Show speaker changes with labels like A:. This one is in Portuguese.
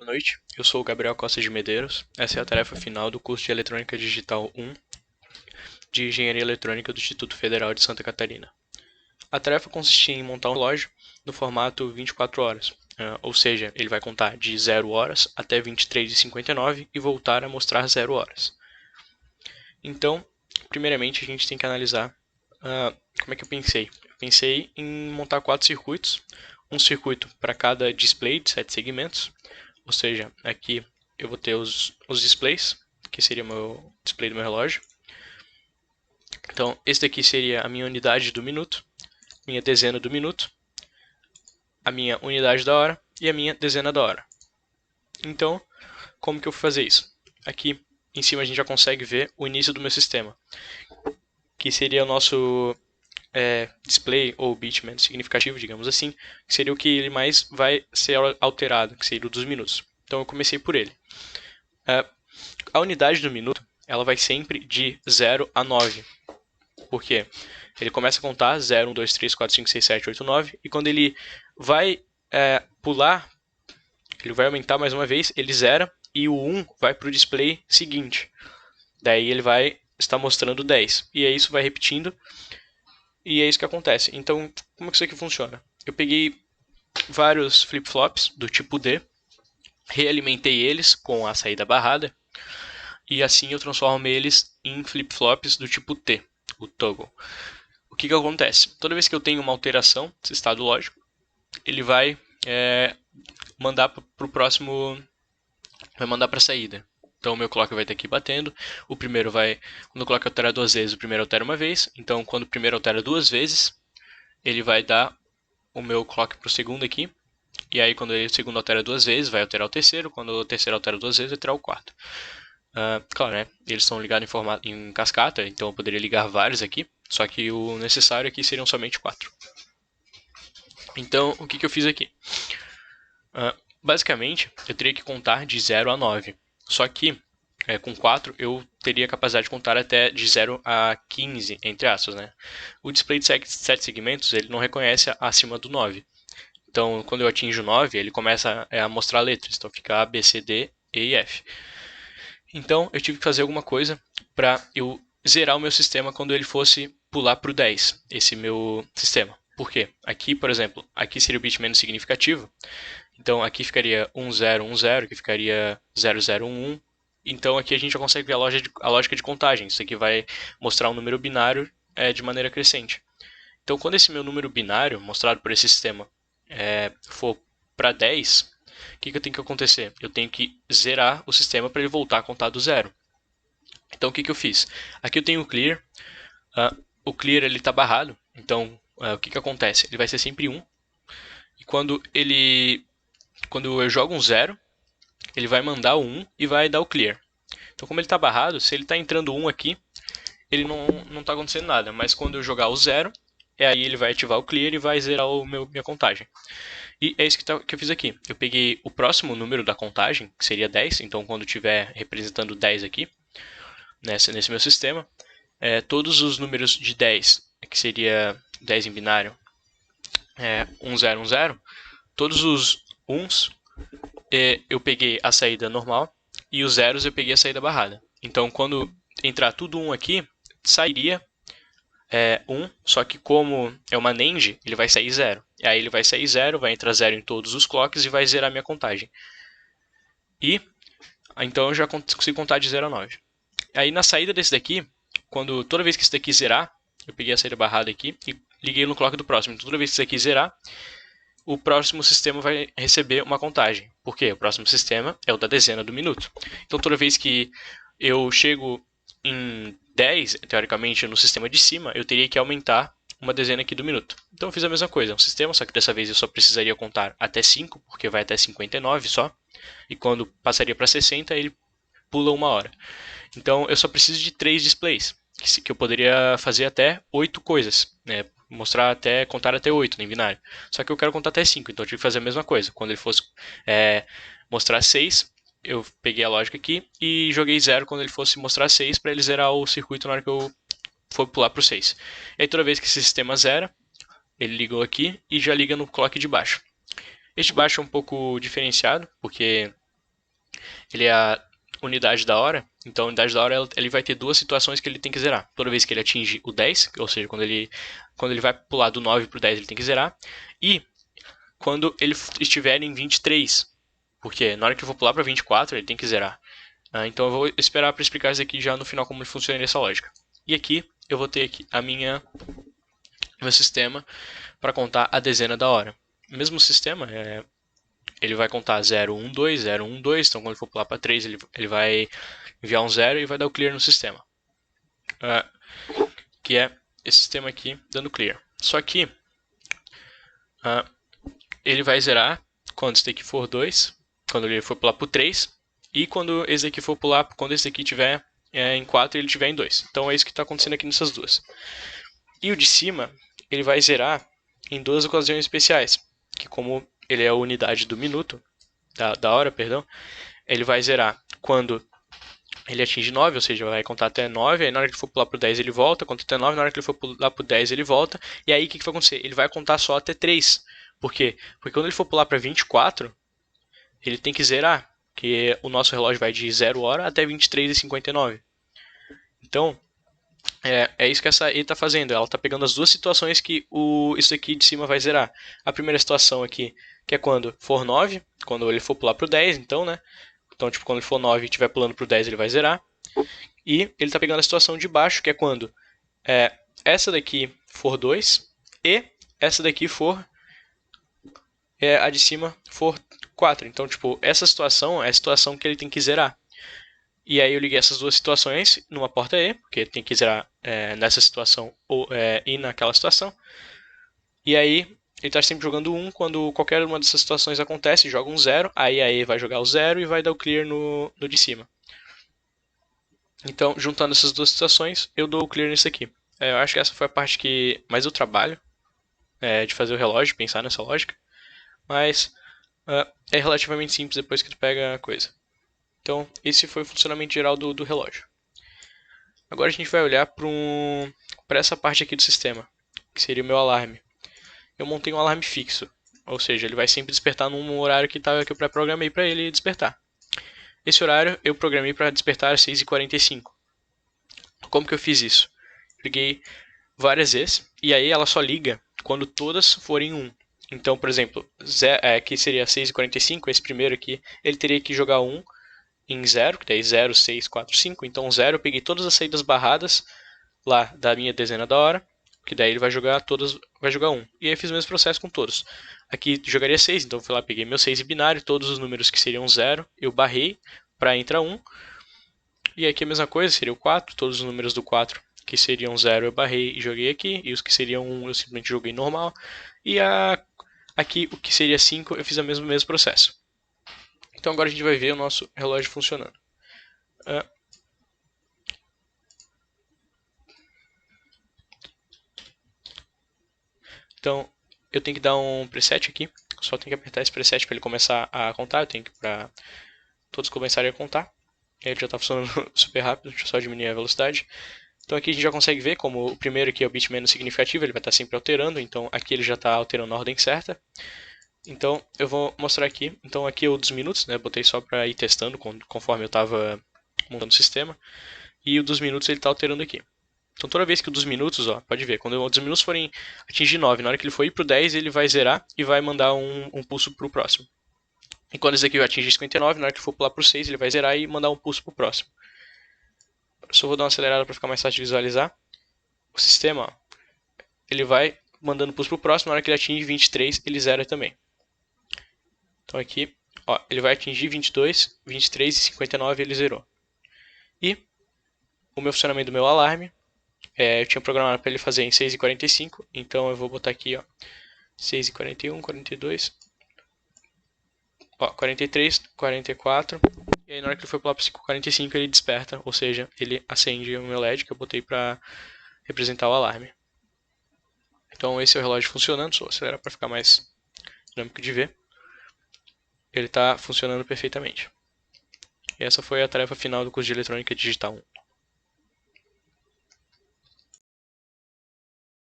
A: boa noite. Eu sou o Gabriel Costa de Medeiros. Essa é a tarefa final do curso de Eletrônica Digital 1 de Engenharia Eletrônica do Instituto Federal de Santa Catarina. A tarefa consistia em montar um relógio no formato 24 horas, ou seja, ele vai contar de 0 horas até 23h59 e voltar a mostrar 0 horas. Então, primeiramente a gente tem que analisar como é que eu pensei. Eu pensei em montar 4 circuitos, um circuito para cada display de 7 segmentos, ou seja, aqui eu vou ter os displays, que seria o meu display do meu relógio. Então, esse daqui seria a minha unidade do minuto, minha dezena do minuto, a minha unidade da hora e a minha dezena da hora. Então, como que eu vou fazer isso? Aqui em cima a gente já consegue ver o início do meu sistema, que seria o nosso display ou bit menos significativo, digamos assim, que seria o que ele mais vai ser alterado, que seria o dos minutos. Então eu comecei por ele. A unidade do minuto, ela vai sempre de 0 a 9. Por quê? Ele começa a contar 0, 1, 2, 3, 4, 5, 6, 7, 8, 9, e quando ele vai pular, ele vai aumentar mais uma vez, ele zera, e o 1 vai para o display seguinte. Daí ele vai estar mostrando 10. E aí isso vai repetindo, e é isso que acontece. Então, como que isso aqui funciona? Eu peguei vários flip-flops do tipo D, realimentei eles com a saída barrada, e assim eu transformo eles em flip-flops do tipo T, o toggle. O que acontece? Toda vez que eu tenho uma alteração desse estado lógico, ele vai mandar para o próximo, vai mandar para a saída. Então o meu clock vai estar aqui batendo, o primeiro vai, quando o clock altera 2 vezes, o primeiro altera uma vez, então quando o primeiro altera 2 vezes, ele vai dar o meu clock para o segundo aqui, e aí quando o segundo altera 2 vezes, vai alterar o terceiro, quando o terceiro altera 2 vezes, vai alterar o quarto. Claro, né? Eles estão ligados em cascata, então eu poderia ligar vários aqui, só que o necessário aqui seriam somente 4. Então, o que eu fiz aqui? Basicamente, eu teria que contar de 0 a 9. Só que, com 4, eu teria a capacidade de contar até de 0 a 15, entre aspas, né? O display de 7 segmentos, ele não reconhece acima do 9. Então, quando eu atinjo 9, ele começa a mostrar letras. Então, fica A, B, C, D, E e F. Então, eu tive que fazer alguma coisa para eu zerar o meu sistema quando ele fosse pular para o 10, esse meu sistema. Por quê? Aqui, por exemplo, aqui seria o bit menos significativo. Então, aqui ficaria 1010, aqui ficaria 0011. Então, aqui a gente já consegue ver a lógica de contagem. Isso aqui vai mostrar um número binário de maneira crescente. Então, quando esse meu número binário, mostrado por esse sistema, for para 10, o que eu tenho que acontecer? Eu tenho que zerar o sistema para ele voltar a contar do zero. Então, o que eu fiz? Aqui eu tenho o clear. O clear está barrado. Então, o que acontece? Ele vai ser sempre 1. E quando eu jogo um 0, ele vai mandar o 1 e vai dar o clear. Então, como ele está barrado, se ele está entrando 1 aqui, ele não está acontecendo nada. Mas quando eu jogar o 0, aí ele vai ativar o clear e vai zerar minha contagem. E é isso que eu fiz aqui. Eu peguei o próximo número da contagem, que seria 10. Então, quando estiver representando 10 aqui, nesse meu sistema, todos os números de 10, que seria 10 em binário, 1010, todos os 1s eu peguei a saída normal e os zeros eu peguei a saída barrada. Então, quando entrar tudo 1 aqui, sairia 1, só que como é uma NAND, ele vai sair 0. E aí ele vai sair 0, vai entrar 0 em todos os clocks e vai zerar minha contagem. E então eu já consigo contar de 0 a 9. Aí na saída desse daqui, toda vez que esse daqui zerar, eu peguei a saída barrada aqui e liguei no clock do próximo. Então, toda vez que esse daqui zerar, o próximo sistema vai receber uma contagem. Por quê? O próximo sistema é o da dezena do minuto. Então, toda vez que eu chego em 10, teoricamente, no sistema de cima, eu teria que aumentar uma dezena aqui do minuto. Então, eu fiz a mesma coisa. Um sistema, só que dessa vez eu só precisaria contar até 5, porque vai até 59 só. E quando passaria para 60, ele pula 1 hora. Então, eu só preciso de 3 displays, que eu poderia fazer até 8 coisas, né? Contar até 8 em binário. Só que eu quero contar até 5, então eu tive que fazer a mesma coisa. Quando ele fosse mostrar 6, eu peguei a lógica aqui e joguei 0 quando ele fosse mostrar 6 para ele zerar o circuito na hora que eu for pular para o 6. E aí toda vez que esse sistema zera, ele ligou aqui e já liga no clock de baixo. Este de baixo é um pouco diferenciado, porque ele é a unidade da hora. Então a unidade da hora ele vai ter duas situações que ele tem que zerar. Toda vez que ele atinge o 10, ou seja, quando ele vai pular do 9 para o 10 ele tem que zerar. E quando ele estiver em 23, porque na hora que eu vou pular para 24 ele tem que zerar. Então eu vou esperar para explicar isso aqui já no final como funciona essa lógica. E aqui eu vou ter aqui meu sistema para contar a dezena da hora. O mesmo sistema, ele vai contar 0, 1, 2, 0, 1, 2. Então quando ele for pular para 3, ele vai enviar um 0 e vai dar o clear no sistema. Que é esse sistema aqui dando clear. Só que ele vai zerar quando esse daqui for 2, quando ele for pular para o 3, e quando esse daqui for pular, quando esse daqui estiver em 4 e ele estiver em 2. Então é isso que está acontecendo aqui nessas duas. E o de cima, ele vai zerar em duas ocasiões especiais, que como ele é a unidade do minuto, da hora, perdão, ele vai zerar quando ele atinge 9, ou seja, vai contar até 9, aí na hora que ele for pular pro 10 ele volta, conta até 9, na hora que ele for pular pro 10 ele volta, e aí o que vai acontecer? Ele vai contar só até 3. Por quê? Porque quando ele for pular para 24, ele tem que zerar, que o nosso relógio vai de 0 hora até 23h59. Então, é isso que essa E está fazendo. Ela está pegando as duas situações que isso aqui de cima vai zerar. A primeira situação aqui, que é quando for 9, quando ele for pular para o 10, então, né? Então, tipo, quando ele for 9 e estiver pulando para o 10, ele vai zerar. E ele está pegando a situação de baixo, que é quando essa daqui for 2 e essa daqui for a de cima for 4. Então, tipo, essa situação é a situação que ele tem que zerar. E aí eu liguei essas duas situações numa porta E, porque tem que zerar nessa situação ou e naquela situação. E aí ele está sempre jogando 1, quando qualquer uma dessas situações acontece, joga um 0, aí a E vai jogar o 0 e vai dar o clear no de cima. Então, juntando essas duas situações, eu dou o clear nisso aqui. Eu acho que essa foi a parte que mais eu trabalho, de fazer o relógio, pensar nessa lógica. Mas é relativamente simples depois que tu pega a coisa. Então, esse foi o funcionamento geral do relógio. Agora a gente vai olhar para essa parte aqui do sistema, que seria o meu alarme. Eu montei um alarme fixo, ou seja, ele vai sempre despertar num horário que eu pré-programei para ele despertar. Esse horário eu programei para despertar às 6h45. Como que eu fiz isso? Liguei várias vezes, e aí ela só liga quando todas forem 1. Então, por exemplo, aqui seria 6h45, esse primeiro aqui, ele teria que jogar 1 em 0, que daí 0, 6, 4, 5. Então 0 eu peguei todas as saídas barradas lá da minha dezena da hora, que daí ele vai jogar 1. E aí eu fiz o mesmo processo com todos. Aqui jogaria 6, então eu fui lá, peguei meu 6 binário, todos os números que seriam 0, eu barrei para entrar 1. E aqui a mesma coisa, seria o 4, todos os números do 4 que seriam 0 eu barrei e joguei aqui, e os que seriam 1 eu simplesmente joguei normal. E aqui o que seria 5 eu fiz o mesmo processo. Então agora a gente vai ver o nosso relógio funcionando. Então eu tenho que dar um preset aqui, só tenho que apertar esse preset para ele começar a contar, eu tenho que para todos começarem a contar. Ele já está funcionando super rápido, deixa eu só diminuir a velocidade. Então aqui a gente já consegue ver como o primeiro aqui é o bit menos significativo, ele vai estar sempre alterando, então aqui ele já está alterando na ordem certa. Então eu vou mostrar aqui, então aqui é o dos minutos, né? Botei só para ir testando conforme eu estava montando o sistema. E o dos minutos ele está alterando aqui. Então toda vez que o dos minutos, pode ver, quando os dos minutos forem atingir 9, na hora que ele for ir para o 10, ele vai zerar e vai mandar um pulso para o próximo. E quando esse aqui vai atingir 59, na hora que for pular para o 6, ele vai zerar e mandar um pulso para o próximo. Só vou dar uma acelerada para ficar mais fácil de visualizar. O sistema, ele vai mandando pulso para o próximo, na hora que ele atinge 23, ele zera também. Então aqui, ele vai atingir 22, 23 e 59 ele zerou. E o meu funcionamento do meu alarme, eu tinha programado para ele fazer em 6h45, então eu vou botar aqui 6h41, 42, 43, 44, e aí na hora que ele for pular para 5h45 ele desperta, ou seja, ele acende o meu LED que eu botei para representar o alarme. Então esse é o relógio funcionando, só acelerar para ficar mais dinâmico de ver. Ele está funcionando perfeitamente. E essa foi a tarefa final do curso de Eletrônica Digital 1.